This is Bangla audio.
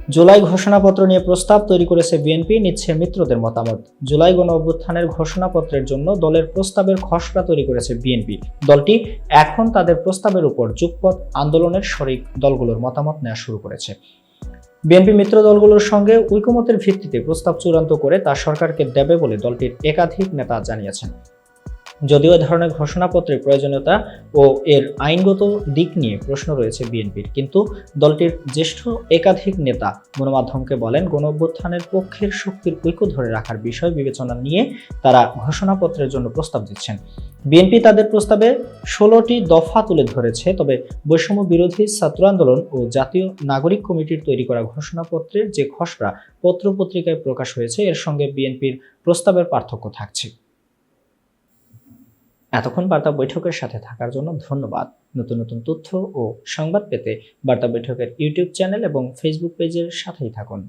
জুলাই ঘোষণাপত্র নিয়ে প্রস্তাব তৈরি করেছে বিএনপি, নিচ্ছে মিত্রদের মতামত। জুলাই গণ অভ্যুত্থানের ঘোষণাপত্রের জন্য দলের প্রস্তাবের খসড়া তৈরি করেছে বিএনপি। দলটি এখন তাদের প্রস্তাবের উপর যুগপৎ আন্দোলনের শরিক দলগুলোর মতামত নেওয়া শুরু করেছে। বিএনপি মিত্র দলগুলোর সঙ্গে ঐকমত্যের ভিত্তিতে প্রস্তাব চূড়ান্ত করে তা সরকারকে দেবে বলে দলটির একাধিক নেতা জানিয়েছেন। যদিও এ ধরনের ঘোষণাপত্রের প্রয়োজনীয়তা ও এর আইনগত দিক নিয়ে প্রশ্ন রয়েছে বিএনপির, কিন্তু দলটির জ্যেষ্ঠ একাধিক নেতা গণমাধ্যমকে বলেন, গণঅভ্যুত্থানের পক্ষের শক্তির ঐক্য ধরে রাখার বিষয় বিবেচনা নিয়ে তারা ঘোষণাপত্রের জন্য প্রস্তাব দিচ্ছেন। বিএনপি তাদের প্রস্তাবে 16টি দফা তুলে ধরেছে, তবে বৈষম্য বিরোধী ছাত্র আন্দোলন ও জাতীয় নাগরিক কমিটির তৈরি করা ঘোষণাপত্রের যে খসড়া পত্রপত্রিকায় প্রকাশ হয়েছে, এর সঙ্গে বিএনপির প্রস্তাবের পার্থক্য থাকছে। এতক্ষণ বার্তা বৈঠকের সাথে থাকার জন্য ধন্যবাদ। নতুন নতুন তথ্য ও সংবাদ পেতে বার্তা বৈঠকের ইউটিউব চ্যানেল এবং ফেসবুক পেজের সাথেই থাকুন।